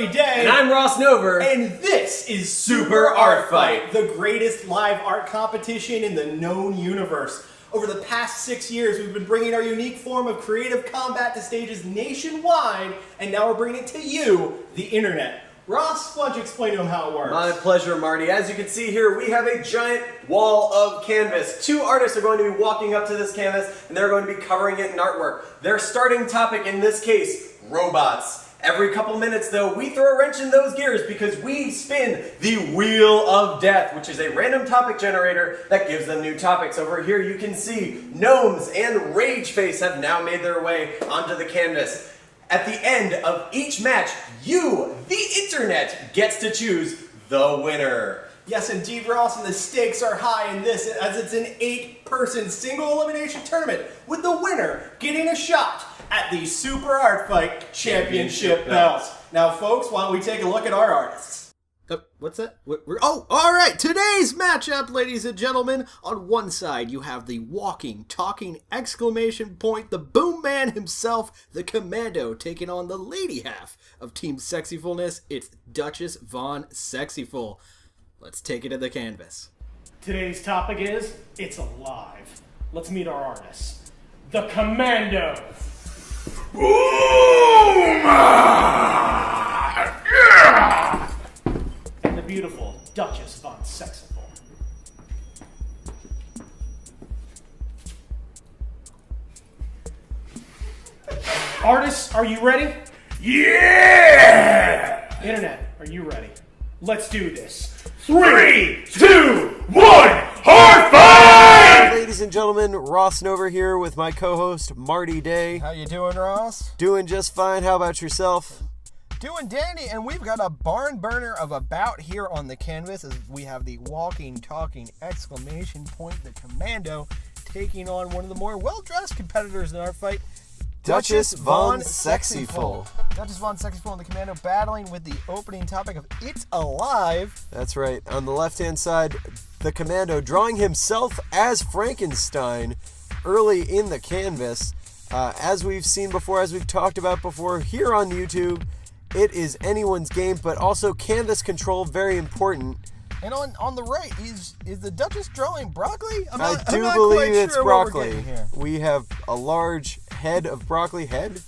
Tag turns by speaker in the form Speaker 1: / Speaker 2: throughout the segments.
Speaker 1: Marty Day.
Speaker 2: And I'm Ross Nover.
Speaker 1: And this is Super Art Fight, the greatest live art competition in the known universe. Over the past 6 years, we've been bringing our unique form of creative combat to stages nationwide, and now we're bringing it to you, the internet. Ross, why don't you explain to them how it works?
Speaker 2: My pleasure, Marty. As you can see here, we have a giant wall of canvas. 2 artists are going to be walking up to this canvas, and they're going to be covering it in artwork. Their starting topic in this case, robots. Every couple minutes, though, we throw a wrench in those gears because we spin the Wheel of Death, which is a random topic generator that gives them new topics. Over here, you can see Gnomes and Rage Face have now made their way onto the canvas. At the end of each match, you, the internet, gets to choose the winner.
Speaker 1: Yes, indeed, Ross, and the stakes are high in this, as it's an 8-person single elimination tournament, with the winner getting a shot at the Super Art Fight Championship belt. Now, folks, why don't we take a look at our artists?
Speaker 3: What's that? Oh, all right. Today's matchup, ladies and gentlemen. On one side, you have the walking, talking, exclamation point, the boom man himself, the Commando, taking on the lady half of Team Sexyfulness. It's Duchess Von Sexyful. Let's take it to the canvas.
Speaker 4: Today's topic is, it's alive. Let's meet our artists. The Commando.
Speaker 5: Boom! Yeah!
Speaker 4: And the beautiful Duchess Von Sexyful. Artists, are you ready?
Speaker 5: Yeah!
Speaker 4: Internet, are you ready? Let's do this.
Speaker 5: 3, 2, 1, hard fight!
Speaker 2: Ladies and gentlemen, Ross Nover here with my co-host, Marty Day.
Speaker 3: How you doing, Ross?
Speaker 2: Doing just fine. How about yourself?
Speaker 3: Doing dandy, and we've got a barn burner of a bout here on the canvas as we have the walking, talking, exclamation point, the Commando, taking on one of the more well-dressed competitors in our fight,
Speaker 2: Duchess Von Sexyful.
Speaker 3: Duchess Von Sexyful and the Commando battling with the opening topic of It's Alive.
Speaker 2: That's right. On the left-hand side, the Commando drawing himself as Frankenstein early in the canvas. As we've seen before, as we've talked about before here on YouTube, it is anyone's game, but also canvas control, very important.
Speaker 3: And on the right, is the Duchess drawing broccoli?
Speaker 2: I do believe it's broccoli. We have a large head of broccoli. Head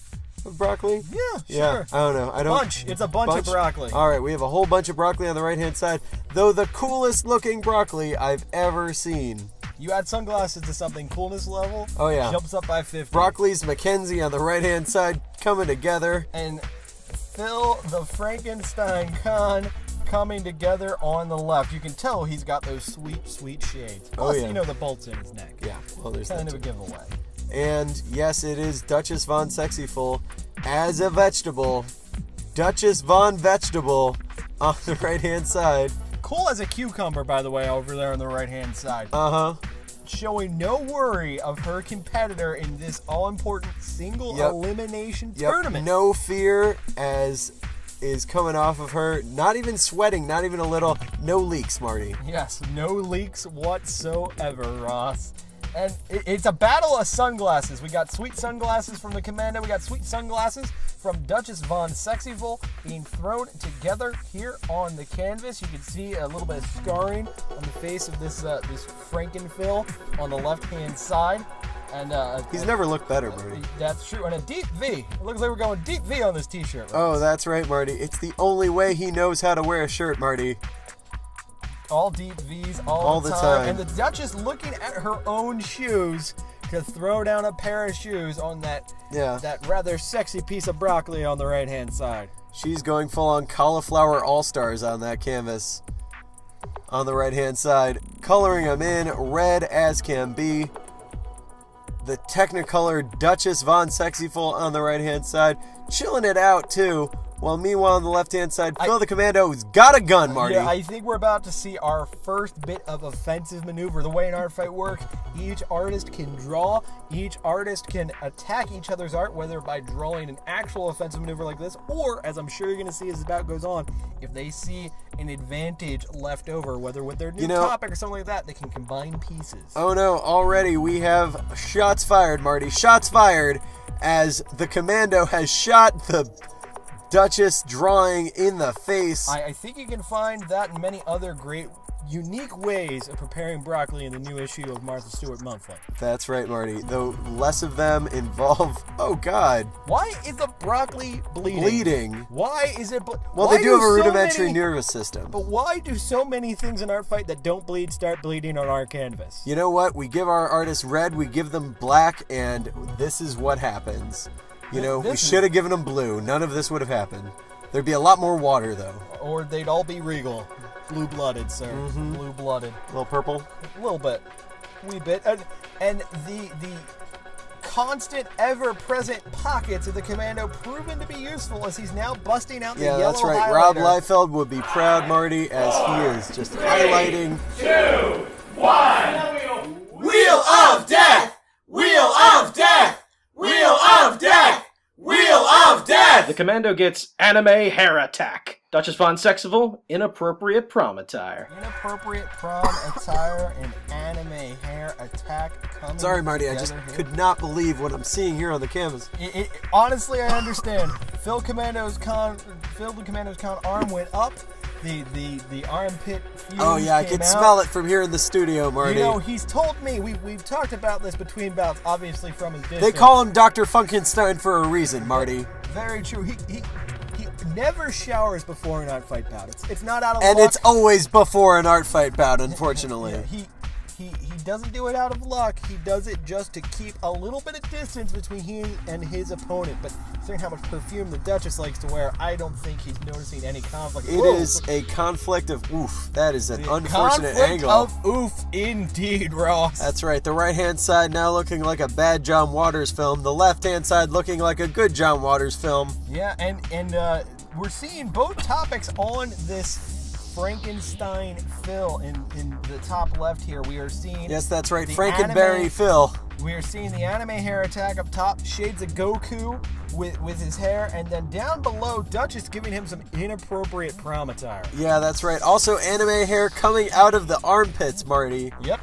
Speaker 2: of broccoli?
Speaker 3: Yeah, sure.
Speaker 2: I don't know.
Speaker 3: Bunch. It's a bunch of broccoli.
Speaker 2: All right, we have a whole bunch of broccoli on the right-hand side, though the coolest looking broccoli I've ever seen.
Speaker 3: You add sunglasses to something, coolness level.
Speaker 2: Oh, yeah.
Speaker 3: Jumps up by 50.
Speaker 2: Broccoli's Mackenzie on the right-hand side coming together.
Speaker 3: And Phil the Frankenstein Khan coming together on the left. You can tell he's got those sweet, sweet shades. Plus,
Speaker 2: yeah.
Speaker 3: You know, the bolts in his neck.
Speaker 2: Yeah, well, there's
Speaker 3: kind
Speaker 2: that
Speaker 3: of a giveaway.
Speaker 2: And yes, it is Duchess Von Sexyful as a vegetable. Duchess Von Vegetable on the right-hand side.
Speaker 3: Cool as a cucumber, by the way, over there on the right-hand side.
Speaker 2: Uh-huh.
Speaker 3: Showing no worry of her competitor in this all-important single elimination tournament.
Speaker 2: No fear as is coming off of her. Not even sweating, not even a little. No leaks, Marty.
Speaker 3: Yes, no leaks whatsoever, Ross. And it's a battle of sunglasses. We got sweet sunglasses from the Commando. We got sweet sunglasses from Duchess Von Sexyful being thrown together here on the canvas. You can see a little bit of scarring on the face of this Frankenphil on the left-hand side. And
Speaker 2: he's never looked better, Marty.
Speaker 3: That's true. And a deep V. It looks like we're going deep V on this t-shirt. Right?
Speaker 2: Oh, that's right, Marty. It's the only way he knows how to wear a shirt, Marty.
Speaker 3: All deep V's all the time. And the Duchess looking at her own shoes to throw down a pair of shoes on that rather sexy piece of broccoli on the right-hand side.
Speaker 2: She's going full-on cauliflower all-stars on that canvas on the right-hand side. Coloring them in red as can be. The Technicolor Duchess Von Sexyful on the right-hand side. Chilling it out, too. While meanwhile on the left-hand side, Phil the Commando's got a gun, Marty.
Speaker 3: Yeah, I think we're about to see our first bit of offensive maneuver. The way an art fight works, each artist can draw, each artist can attack each other's art, whether by drawing an actual offensive maneuver like this, or, as I'm sure you're going to see as the bout goes on, if they see an advantage left over, whether with their new topic or something like that, they can combine pieces.
Speaker 2: Oh no, already we have shots fired, Marty. Shots fired as the Commando has shot the Duchess drawing in the face.
Speaker 3: I think you can find that and many other great, unique ways of preparing broccoli in the new issue of Martha Stewart Monthly.
Speaker 2: That's right, Marty. Though less of them involve... Oh, God.
Speaker 3: Why is the broccoli bleeding? Why is it...
Speaker 2: Well, they do have a rudimentary nervous system.
Speaker 3: But why do so many things in art fight that don't bleed start bleeding on our canvas?
Speaker 2: You know what? We give our artists red, we give them black, and this is what happens. You know, we should have given them blue. None of this would have happened. There'd be a lot more water, though.
Speaker 3: Or they'd all be regal. Blue-blooded, sir.
Speaker 2: Mm-hmm.
Speaker 3: Blue-blooded.
Speaker 2: A little purple?
Speaker 3: A little bit. Wee bit. And the constant, ever-present pockets of the Commando proven to be useful as he's now busting out the yellow
Speaker 2: that's right.
Speaker 3: highlighter.
Speaker 2: Rob Liefeld would be proud, Marty, as he is just highlighting.
Speaker 5: 2, 1.
Speaker 1: Wheel of Death! Wheel of Death! Wheel of Death! Wheel of Death!
Speaker 4: The Commando gets anime hair attack. Duchess Von Sexyful, inappropriate prom attire.
Speaker 3: Inappropriate prom attire and anime hair attack coming
Speaker 2: Sorry, Marty, I just
Speaker 3: together here.
Speaker 2: could not believe what I'm seeing here on the canvas.
Speaker 3: Honestly, I understand. Phil the Commando's con arm went up. The armpit fuse
Speaker 2: Oh, yeah, I
Speaker 3: came
Speaker 2: can
Speaker 3: out.
Speaker 2: smell it from here in the studio, Marty.
Speaker 3: You know, he's told me, we've talked about this between bouts, obviously from his distance.
Speaker 2: They call him Dr. Funkenstein for a reason, Marty.
Speaker 3: Very true. He never showers before an art fight bout. It's not out of
Speaker 2: And
Speaker 3: luck.
Speaker 2: it's always before an art fight bout, unfortunately.
Speaker 3: Yeah, he doesn't do it out of luck. He does it just to keep a little bit of distance between he and his opponent. But considering how much perfume the Duchess likes to wear, I don't think he's noticing any conflict.
Speaker 2: It is a conflict of oof. That is an unfortunate
Speaker 3: conflict
Speaker 2: angle.
Speaker 3: of oof, indeed, Ross.
Speaker 2: That's right. The right-hand side now looking like a bad John Waters film. The left-hand side looking like a good John Waters film.
Speaker 3: Yeah, and we're seeing both topics on this Frankenstein Phil in the top left here. We are seeing...
Speaker 2: Yes, that's right.
Speaker 3: the
Speaker 2: Frankenberry
Speaker 3: anime-
Speaker 2: Phil.
Speaker 3: We are seeing the anime hair attack up top, shades of Goku with his hair, and then down below, Duchess giving him some inappropriate prom attire.
Speaker 2: Yeah, that's right. Also, anime hair coming out of the armpits, Marty.
Speaker 3: Yep,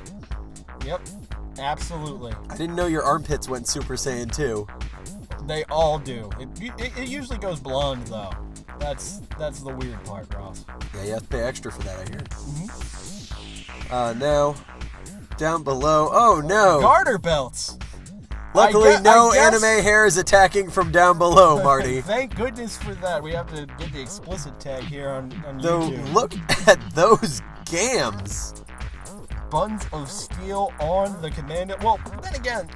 Speaker 3: absolutely.
Speaker 2: I didn't know your armpits went Super Saiyan 2.
Speaker 3: They all do. It usually goes blonde, though. That's the weird part, Ross.
Speaker 2: Yeah, you have to pay extra for that, I hear. Now, down below. Oh, no.
Speaker 3: Garter belts.
Speaker 2: Luckily,
Speaker 3: I
Speaker 2: no
Speaker 3: guess-
Speaker 2: anime hair is attacking from down below, Marty.
Speaker 3: Thank goodness for that. We have to get the explicit tag here on
Speaker 2: Though,
Speaker 3: YouTube.
Speaker 2: look at those gams.
Speaker 3: Buns of steel on the Commando. Well, then again,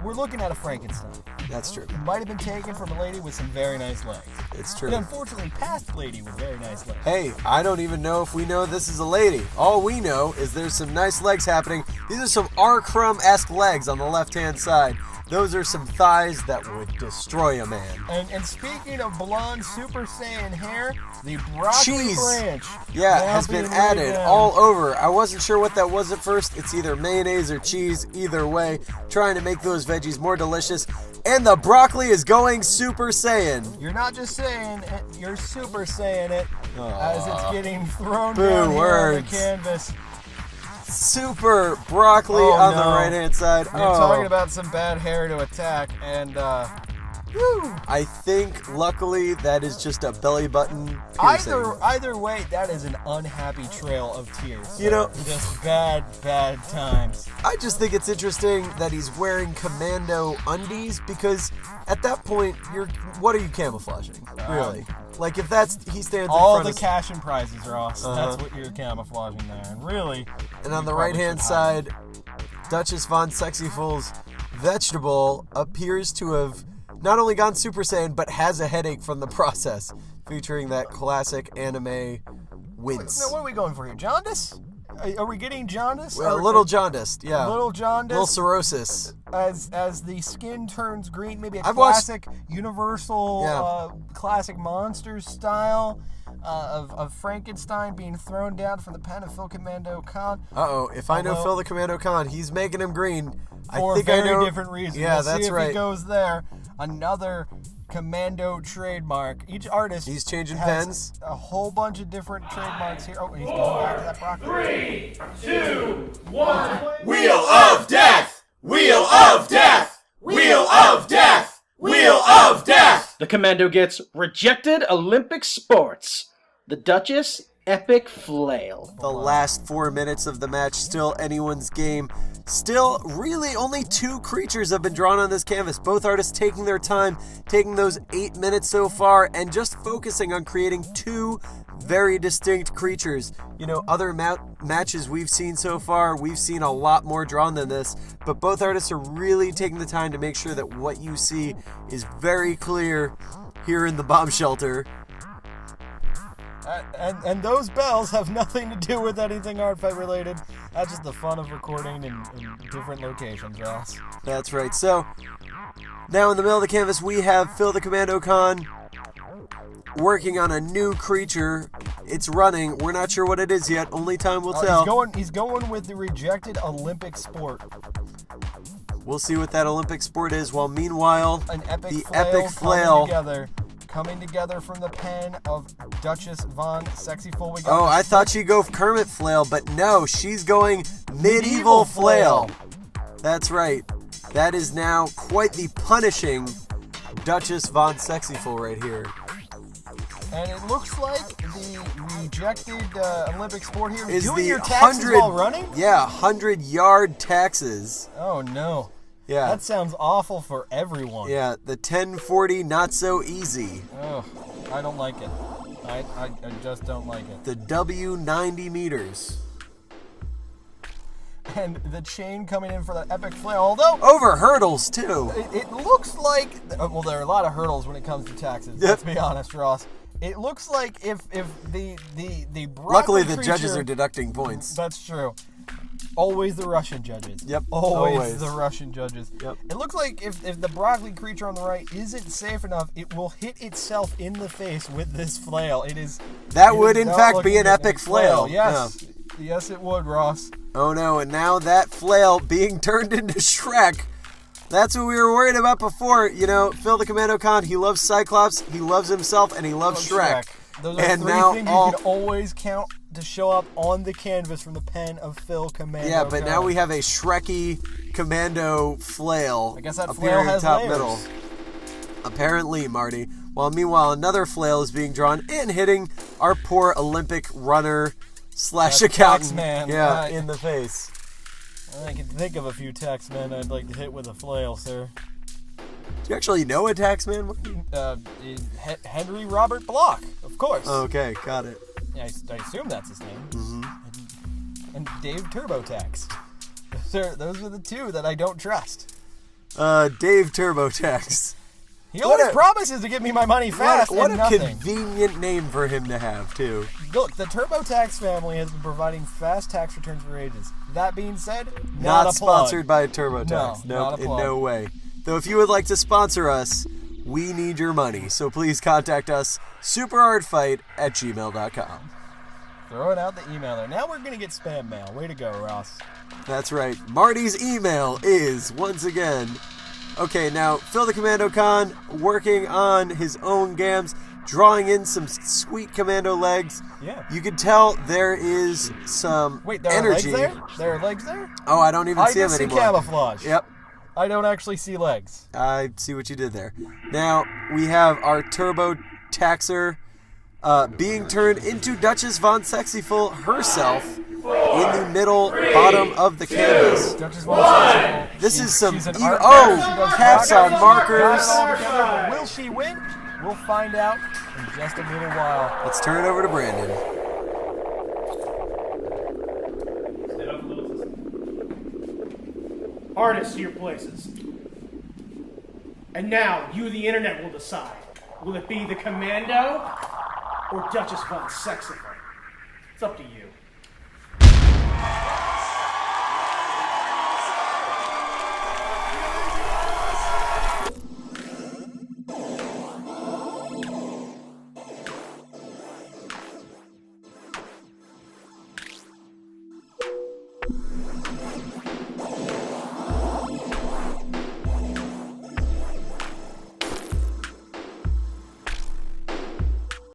Speaker 3: we're looking at a Frankenstein.
Speaker 2: That's true.
Speaker 3: It might have been taken from a lady with some very nice legs.
Speaker 2: It's
Speaker 3: An
Speaker 2: true.
Speaker 3: unfortunately passed lady with very nice legs.
Speaker 2: Hey, I don't even know if we know this is a lady. All we know is there's some nice legs happening. These are some R-Crumb-esque legs on the left-hand side. Those are some thighs that would destroy a man.
Speaker 3: And speaking of blonde Super Saiyan hair, the broccoli
Speaker 2: Cheese.
Speaker 3: branch.
Speaker 2: Yeah,
Speaker 3: now
Speaker 2: has been
Speaker 3: being
Speaker 2: added
Speaker 3: laid down.
Speaker 2: all over. I wasn't sure what that was at first. It's either mayonnaise or cheese. Either way, trying to make those veggies more delicious. And the broccoli is going Super Saiyan.
Speaker 3: You're not just saying it, you're Super Saiyan it as it's getting thrown
Speaker 2: Boo
Speaker 3: down here on the
Speaker 2: words.
Speaker 3: canvas.
Speaker 2: Super broccoli
Speaker 3: Oh,
Speaker 2: on
Speaker 3: no.
Speaker 2: the right-hand side.
Speaker 3: We're talking about some bad hair to attack, and whew.
Speaker 2: I think, luckily, that is just a belly button piercing.
Speaker 3: Either way, that is an unhappy trail of tears.
Speaker 2: You know-
Speaker 3: just bad times.
Speaker 2: I just think it's interesting that he's wearing Commando undies because at that point, what are you camouflaging? Really? Like if he stands
Speaker 3: All
Speaker 2: in
Speaker 3: the
Speaker 2: front of...
Speaker 3: cash and prizes, Ross. That's what you're camouflaging there. And really,
Speaker 2: And on
Speaker 3: you
Speaker 2: the
Speaker 3: probably
Speaker 2: right-hand
Speaker 3: should hide.
Speaker 2: side, Duchess Von Sexyful's vegetable appears to have not only gone Super Saiyan, but has a headache from the process, featuring that classic anime wince.
Speaker 3: Now, what are we going for here? Jaundice? Are we getting jaundice?
Speaker 2: Well,
Speaker 3: Or-
Speaker 2: a little jaundiced, yeah.
Speaker 3: Little jaundice.
Speaker 2: Little cirrhosis.
Speaker 3: As the skin turns green, maybe a
Speaker 2: I've watched-
Speaker 3: classic Universal classic monsters style of Frankenstein being thrown down from the pen of Phil Commando Khan
Speaker 2: Uh-oh, if I know
Speaker 3: Although-
Speaker 2: Phil the Commando Khan, he's making him green.
Speaker 3: for
Speaker 2: I think
Speaker 3: very
Speaker 2: I know...
Speaker 3: different reasons.
Speaker 2: Yeah,
Speaker 3: We'll
Speaker 2: that's
Speaker 3: see if
Speaker 2: right.
Speaker 3: he goes there. Another Commando trademark. Each artist
Speaker 2: He's changing
Speaker 3: has
Speaker 2: pens.
Speaker 3: a whole bunch of different trademarks here. Oh, and he's going back to that broccoli.
Speaker 5: 3, 2, 1.
Speaker 1: Wheel of Death! Wheel of Death! Wheel of Death! Wheel of Death!
Speaker 4: The Commando gets rejected Olympic sports. The Duchess, epic flail.
Speaker 2: The last 4 minutes of the match, still anyone's game. Still, really only 2 creatures have been drawn on this canvas. Both artists taking their time, taking those 8 minutes so far, and just focusing on creating 2 very distinct creatures. You know, other matches we've seen so far, we've seen a lot more drawn than this, but both artists are really taking the time to make sure that what you see is very clear here in the bomb shelter.
Speaker 3: And those bells have nothing to do with anything art fight related. That's just the fun of recording in different locations, Ross.
Speaker 2: That's right. So, now in the middle of the canvas, we have Phil the Commando Con working on a new creature. It's running. We're not sure what it is yet. Only time will tell.
Speaker 3: He's going with the rejected Olympic sport.
Speaker 2: We'll see what that Olympic sport is. While meanwhile,
Speaker 3: The epic flail coming together from the pen of Duchess Von Sexyful.
Speaker 2: I thought she'd go Kermit Flail, but no, she's going Medieval Flail. That's right. That is now quite the punishing Duchess Von Sexyful right here.
Speaker 3: And it looks like the rejected Olympic sport here
Speaker 2: Is
Speaker 3: doing
Speaker 2: the
Speaker 3: your taxes while running?
Speaker 2: Yeah, 100-yard taxes.
Speaker 3: Oh, no.
Speaker 2: Yeah.
Speaker 3: That sounds awful for everyone.
Speaker 2: Yeah, the 1040 not so easy.
Speaker 3: Oh, I don't like it. I just don't like it.
Speaker 2: The W 90 meters.
Speaker 3: And the chain coming in for the epic flail, although
Speaker 2: Over hurdles, too.
Speaker 3: it looks like, well, there are a lot of hurdles when it comes to taxes.
Speaker 2: Yep.
Speaker 3: Let's be honest, Ross. It looks like if the broccoli
Speaker 2: Luckily, the
Speaker 3: creature,
Speaker 2: judges are deducting points.
Speaker 3: That's true. Always the Russian judges.
Speaker 2: Yep.
Speaker 3: Always the Russian judges.
Speaker 2: Yep.
Speaker 3: It looks like if the broccoli creature on the right isn't safe enough, it will hit itself in the face with this flail.
Speaker 2: That would, in
Speaker 3: not
Speaker 2: fact, be
Speaker 3: looking
Speaker 2: an
Speaker 3: good.
Speaker 2: epic flail.
Speaker 3: Yes. Yes, it would, Ross.
Speaker 2: Oh no, and now that flail being turned into Shrek. That's what we were worried about before. You know, Phil the Commando Con, he loves Cyclops, he loves himself, and he loves Shrek.
Speaker 3: Those are
Speaker 2: And
Speaker 3: 3
Speaker 2: now
Speaker 3: things
Speaker 2: all-
Speaker 3: you can always count to show up on the canvas from the pen of Phil Commando.
Speaker 2: Yeah, but now
Speaker 3: Con.
Speaker 2: we have a Shreky Commando flail.
Speaker 3: I guess that flail
Speaker 2: appearing
Speaker 3: has
Speaker 2: top
Speaker 3: layers.
Speaker 2: middle. Apparently, Marty. While meanwhile, another flail is being drawn and hitting our poor Olympic runner / accountant.
Speaker 3: Taxman,
Speaker 2: Yeah,
Speaker 3: right.
Speaker 2: in the face.
Speaker 3: I can think of a few taxmen I'd like to hit with a flail, sir.
Speaker 2: Do you actually know a taxman?
Speaker 3: Henry Robert Block, of course.
Speaker 2: Okay, got it.
Speaker 3: I assume that's his name.
Speaker 2: Mm-hmm.
Speaker 3: And Dave TurboTax. Those are the 2 that I don't trust.
Speaker 2: Dave TurboTax.
Speaker 3: He always promises to give me my money fast
Speaker 2: What
Speaker 3: and
Speaker 2: a
Speaker 3: nothing.
Speaker 2: convenient name for him to have, too.
Speaker 3: Look, the TurboTax family has been providing fast tax returns for ages. That being said,
Speaker 2: Not
Speaker 3: not a plug.
Speaker 2: sponsored by TurboTax.
Speaker 3: No, not a
Speaker 2: in
Speaker 3: plug.
Speaker 2: no way. Though if you would like to sponsor us, we need your money. So please contact us, superhardfight@gmail.com.
Speaker 3: Throwing out the email there. Now we're going to get spam mail. Way to go, Ross.
Speaker 2: That's right. Marty's email is, once again... Okay, now, Phil the Commando Con working on his own gams, drawing in some sweet commando legs.
Speaker 3: Yeah.
Speaker 2: You can tell there is some
Speaker 3: Wait, there
Speaker 2: energy.
Speaker 3: are legs there? There are legs there?
Speaker 2: Oh, I don't even
Speaker 3: I
Speaker 2: see them
Speaker 3: just see
Speaker 2: anymore.
Speaker 3: camouflage.
Speaker 2: Yep.
Speaker 3: I don't actually see legs.
Speaker 2: I see what you did there. Now, we have our Turbo Taxer being turned into Duchess Von Sexyful herself in the middle bottom of the canvas.
Speaker 3: Duchess Von Sexyful.
Speaker 2: This is some...
Speaker 3: She's an
Speaker 2: Oh,
Speaker 3: art she does
Speaker 2: caps on markers.
Speaker 3: Will she win? We'll find out in just a little while.
Speaker 2: Let's turn it over to Brandon.
Speaker 4: Artists to your places. And now, you, the internet, will decide. Will it be the Commando or Duchess Von Sexyful? It's up to you.